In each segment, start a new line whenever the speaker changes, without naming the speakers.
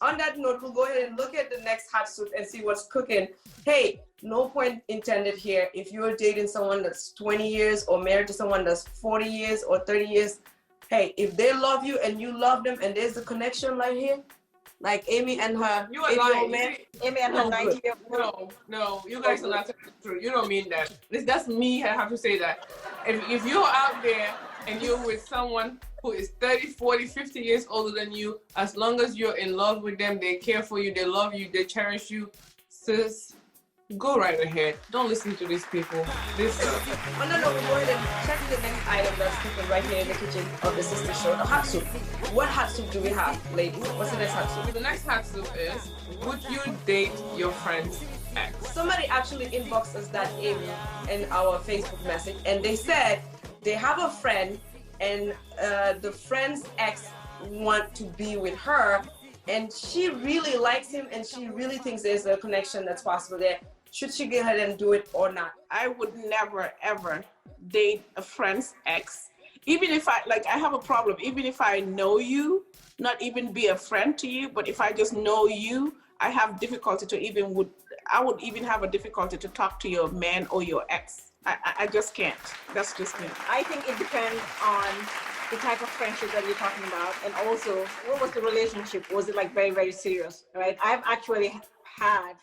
on that note, we'll go ahead and look at the next hot soup and see what's cooking. Hey, no point intended here. If you're dating someone that's 20 years or married to someone that's 40 years or 30 years, hey, if they love you and you love them and there's a connection right here, like Amy and her,
you are lying.
Amy and her 90-year-old.
No, you guys are not telling the truth. You don't mean that. That's me. I have to say that. If you're out there and you're with someone who is 30, 40, 50 years older than you, as long as you're in love with them, they care for you, they love you, they cherish you, sis, go right ahead. Don't listen to these people.
Oh, no, go ahead and check the next item that's cooking right here in the kitchen of the sister show, the hot soup. What hot soup do we have, ladies? What's the next hot soup?
The next hot soup is, would you date your friend's ex?
Somebody actually inboxed us that in our Facebook message, and they said they have a friend and the friend's ex want to be with her, and she really likes him and she really thinks there's a connection that's possible there. Should she go ahead and do it or not?
I would never ever date a friend's ex. Even if I have a problem, even if I know you, not even be a friend to you, but if I just know you, I have difficulty to I would even have a difficulty to talk to your man or your ex. I just can't. That's just me.
I think it depends on the type of friendship that you're talking about, and also what was the relationship? Was it like very, very serious, right? I've actually had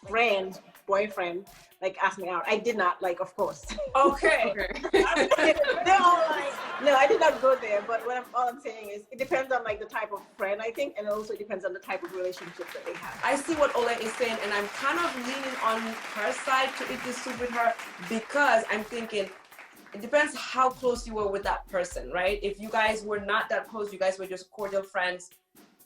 boyfriend like ask me out. I did not, like, of course.
Okay.
They're all like, no, I did not go there. But all I'm saying is it depends on like the type of friend, I think, and it also depends on the type of relationship that they have.
I see what Olay is saying, and I'm kind of leaning on her side to eat this soup with her, because I'm thinking it depends how close you were with that person, right? If you guys were not that close, you guys were just cordial friends,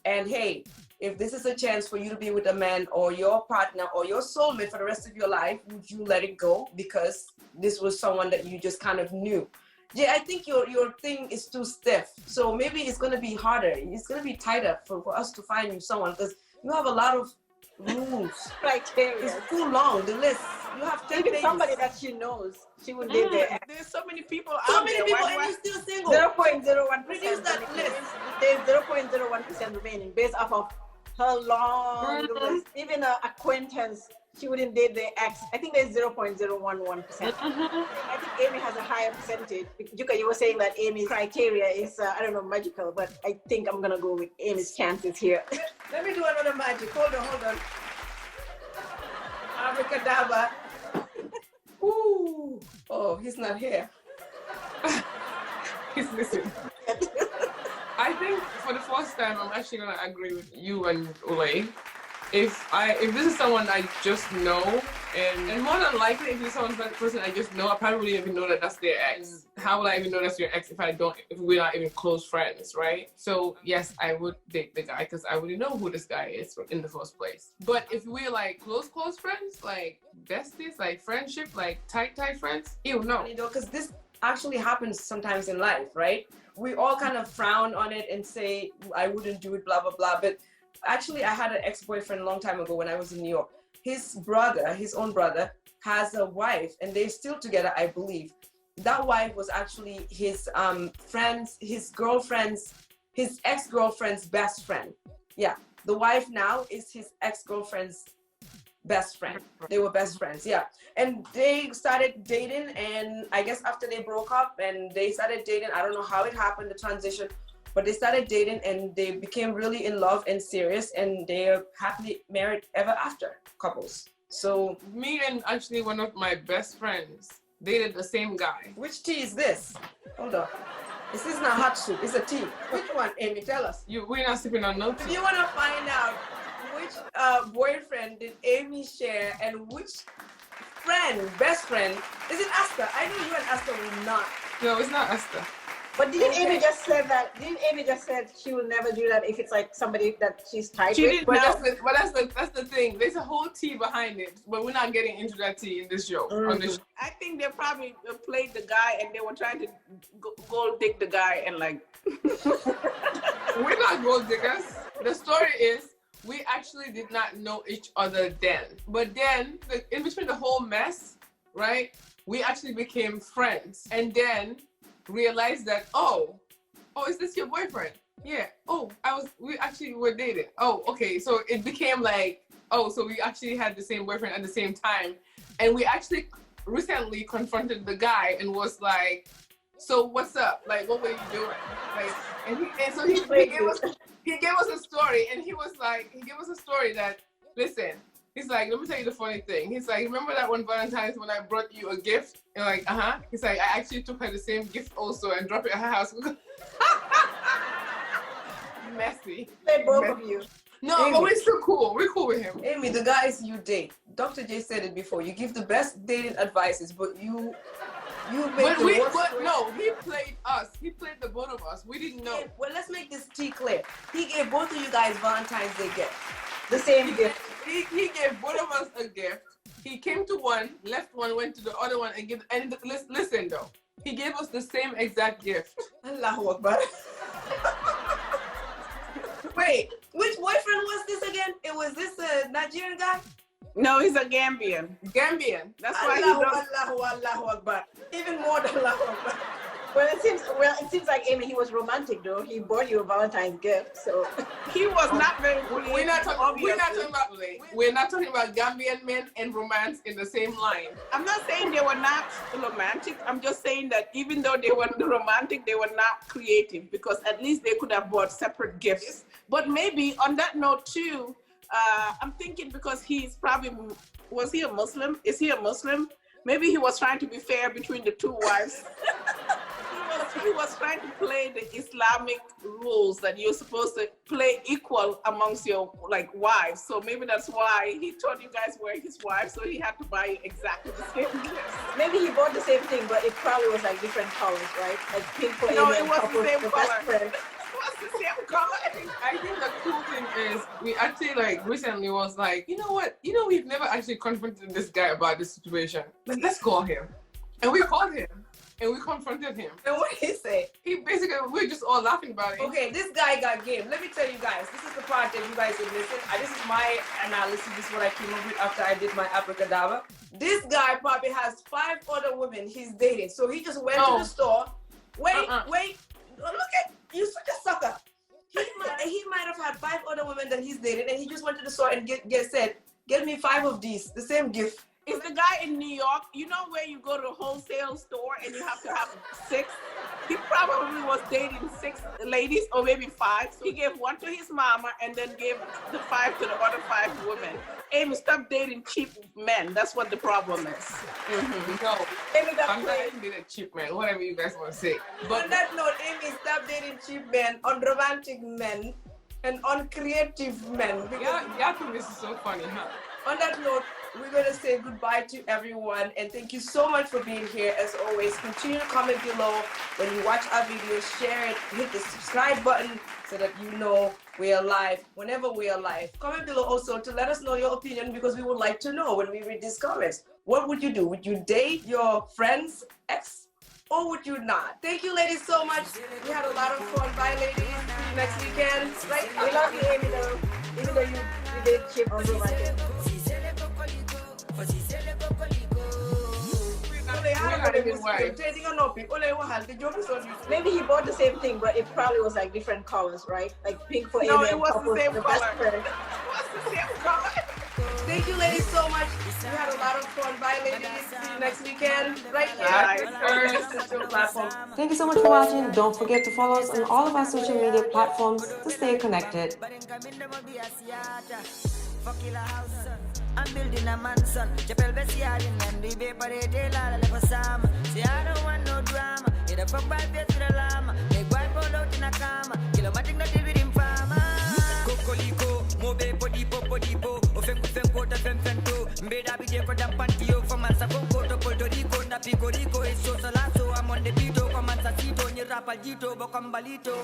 and hey, if this is a chance for you to be with a man or your partner or your soulmate for the rest of your life, would you let it go because this was someone that you just kind of knew? Yeah, I think your thing is too stiff. So maybe it's going to be harder. It's going to be tighter for us to find you someone, because you have a lot of rules.
Criteria.
It's too long, the list. You have 10
Even
pages.
somebody that she knows, she would date their ex.
There's so many people
So
out
many
there.
people,
Why-
and you're still single.
0.01%.
Reduce that list.
There's 0.01% remaining based off of her long list. Even an acquaintance, she wouldn't date their ex. I think there's 0.011%. I think Amy has a higher percentage. Juka, you were saying that Amy's criteria is, I don't know, magical, but I think I'm going to go with Amy's chances here.
Let me do another magic. Hold on. Abracadabra. Ooh. Oh, he's not here.
He's missing. I think for the first time, I'm actually gonna agree with you and Olay. If this is someone I just know, and more than likely, if it's someone person I just know, I probably wouldn't even know that that's their ex. How would I even know that's your ex if we're not even close friends, right? So yes, I would date the guy because I already know who this guy is in the first place. But if we're like close friends, like besties, like friendship, like tight friends, ew, no.
You know, because this actually happens sometimes in life, right? We all kind of frown on it and say, I wouldn't do it, blah, blah, blah. But actually, I had an ex-boyfriend a long time ago when I was in New York. His own brother, has a wife, and they're still together, I believe. That wife was actually his ex-girlfriend's best friend. Yeah, the wife now is his ex-girlfriend's best friend. They were best friends, yeah. And they started dating, and I guess after they broke up and they started dating, I don't know how it happened, the transition, but they started dating and they became really in love and serious, and they're happily married ever after couples. So
me and actually one of my best friends dated the same guy.
which tea is this? Hold on. This is not hot soup, it's a tea. Which one, Amy? Tell us.
We're not sipping on no
If
tea.
you want to find out which boyfriend did Amy share and which best friend, is it Asta? I know you and Asta will not.
No, it's not Esther.
But didn't
Okay.
Amy just say that? Didn't Amy just said she will never do that if it's like somebody that she's tied
She
with?
didn't, but that's the thing. There's a whole tea behind it, but we're not getting into that tea in this show. On this show.
I think they probably played the guy and they were trying to go dig the guy and like.
We're not gold diggers. The story is we actually did not know each other then, but then in between the whole mess, right? We actually became friends, and then realized that oh, is this your boyfriend? Yeah. Oh, we actually were dating. Oh, okay. So it became like, so we actually had the same boyfriend at the same time. And we actually recently confronted the guy and was like, so what's up? Like, what were you doing? Like, so he gave us a story, and he gave us a story that, listen, he's like, let me tell you the funny thing. He's like, remember that one Valentine's when I brought you a gift? And like, He's like, I actually took her the same gift also and dropped it at her house. Messy.
They both of you.
No,
Amy.
but we're still cool. We're cool with him.
Amy, the guys you date, Dr. J said it before. You give the best dating advices, but you make the worst.
But no, he played us. He played the both of us. We didn't know.
Well, let's make this T clear. He gave both of you guys Valentine's Day gift.
The same gift.
He gave both of us a gift. He came to one, left one, went to the other one, and listen though, he gave us the same exact gift.
Allahu Akbar. Wait, which boyfriend was this again? It was this Nigerian guy?
No, he's a Gambian.
Gambian.
That's why he does.
Allahu Akbar. Even more than Allahu Akbar.
Well, it seems like Amy, he was romantic though. He bought you a Valentine's gift, so
He was not very
We're not talking about Gambian men and romance in the same line.
I'm not saying they were not romantic. I'm just saying that even though they weren't romantic, they were not creative, because at least they could have bought separate gifts. But maybe on that note too, I'm thinking because he's probably, was he a Muslim? Is he a Muslim? Maybe he was trying to be fair between the two wives. He was trying to play the Islamic rules that you're supposed to play equal amongst your wives. So maybe that's why he thought you guys were his wives, so he had to buy you exactly the same gifts.
maybe he bought the same thing, but it probably was like different colors, right? Like pink for
No,
Amy
it
and
was
purple
the same
for best
color.
friend.
It was the same color.
I think the cool thing is we actually recently was like, you know what? We've never actually confronted this guy about this situation. Let's call him. And we called him. And we confronted him.
And what did he say?
He basically, we're just all laughing about it.
Okay, this guy got game. Let me tell you guys, this is the part that you guys will listen. This is my analysis. This is what I came up with after I did my abracadabra. This guy probably has 5 other women he's dating. So he just went to the store. Wait. Look at you, such a sucker. He might have had 5 other women that he's dated, and he just went to the store and said, get me 5 of these, the same gift.
Is the guy in New York, you know where you go to a wholesale store and you have to have 6? He probably was dating 6 ladies or maybe 5. So he gave 1 to his mama and then gave the 5 to the other 5 women. Amy, stop dating cheap men. That's what the problem is.
Mm-hmm. No, I'm not dating a cheap man, whatever you guys want to say.
But on that note, Amy, stop dating cheap men, unromantic men, and uncreative men.
Y'all think this is so funny, huh?
On that note, we're going to say goodbye to everyone, and thank you so much for being here. As always, continue to comment below when you watch our videos, share it, hit the subscribe button so that you know we are live whenever we are live. Comment below also to let us know your opinion, because we would like to know when we read these comments. What would you do? Would you date your friend's ex, or would you not? Thank you, ladies, so much. We had a lot of fun. Bye, ladies. See you next weekend. Right?
We love you, Amy, though. Even though you did cheap unromantic.
Maybe
he bought the same thing, but it probably was like different colors, right? Like pink for
No,
Amy
it
and
was
purple
the same
for the best
color.
friend.
It was the same color.
Thank you, ladies, so much. We had a lot of fun. Bye, ladies. See you next weekend. Right here. Platform.
Thank you so much for watching. Don't forget to follow us on all of our social media platforms to stay connected.
I'm building a mansion. Chapel Bessiari and the paper la for Sam. See, I don't want no drama. Hit a fuck by face to the llama. Make wife all out in a cama. Kilomatic not with him farmer. Coco, Mobe, Podipo, Ofenco, the Femfento. Mbeda be there for the Pantio for Mansa Conco to Puerto Rico. Napico Rico is so salazo. I'm on the beat, Comansacito, Nirapalito, Bocambalito.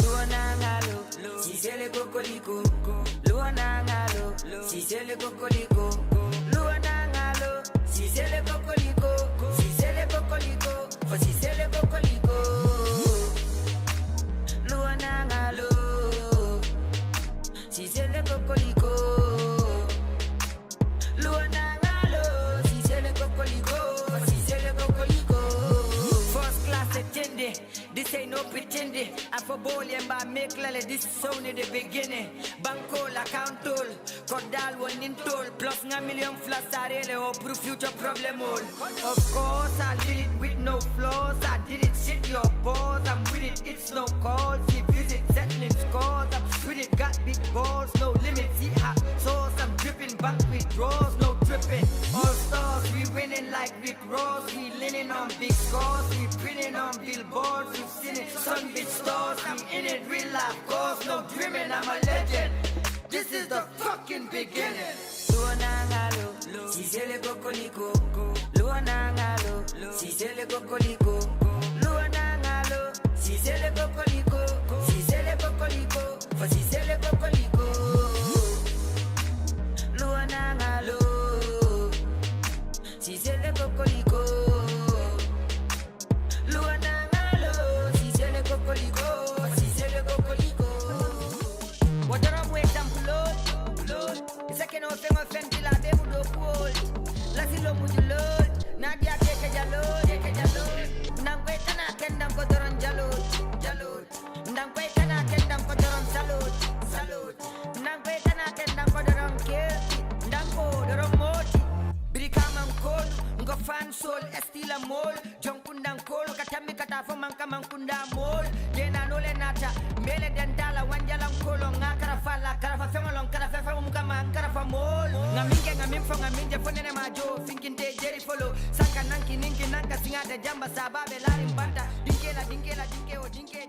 Luanangalo, si se le cocolico. Luanangalo, si se le cocolico. Luanangalo, si se le cocolico. Si se le cocolico, for si se le cocolico. Luanangalo, si se le cocolico. Luanangalo, si se le cocolico. Si se le cocolico. First class attendant, this ain't no no pretending. I for bowl and by make lale, this is only the beginning. Banko la countol, Cordal one in toll, plus a million flats are really for future problem all. Of course, I did it with no flaws. I did it shit your balls. I'm with it, it's no calls. He visit settling scores. I'm with it, got big balls, no limits. See hot sauce, I'm dripping back with draws, no dripping. All stars, we winning like Rick Ross. We leaning on big scores, we printing on billboards. We've seen it, sun bitch stars. I'm in it, real life goals, no dreaming. I'm a legend. This is the fucking beginning. Luanangalo, si se le cocoliko. Luanangalo, si se le cocoliko. Luanangalo, si se le cocoliko. Si se le cocoliko, for si se le cocoliko. Luanangalo, si se le cocoliko. Luanangalo, si se le cocoliko. Si se le cocoliko. What the wrong way, blood. It's like no thing of fentanyl, I never do cold. Let's see, look, would you load? Nadia, take a jalod. Nangway, can I get them for the run jalod? Nangway, can I get them for the run salute? Nangway, can I get them for the run kill? Nango, the run moti. Birikam cold, go fan soul, estila mol. Junkundang cold, katami katafa manka mankunda mol. Dena no lenata, mele dentala, wanjalang kolong, karafala, karafafemolong, karafafamukama, karafamol. Ngamin from Ngamin, Fonene Majo, thinking they Jerry follow. Sanka Nanki, Ninki, Nanka, Singata, Jamba, Sababe, Larim Banta, Dinkela, Dinke,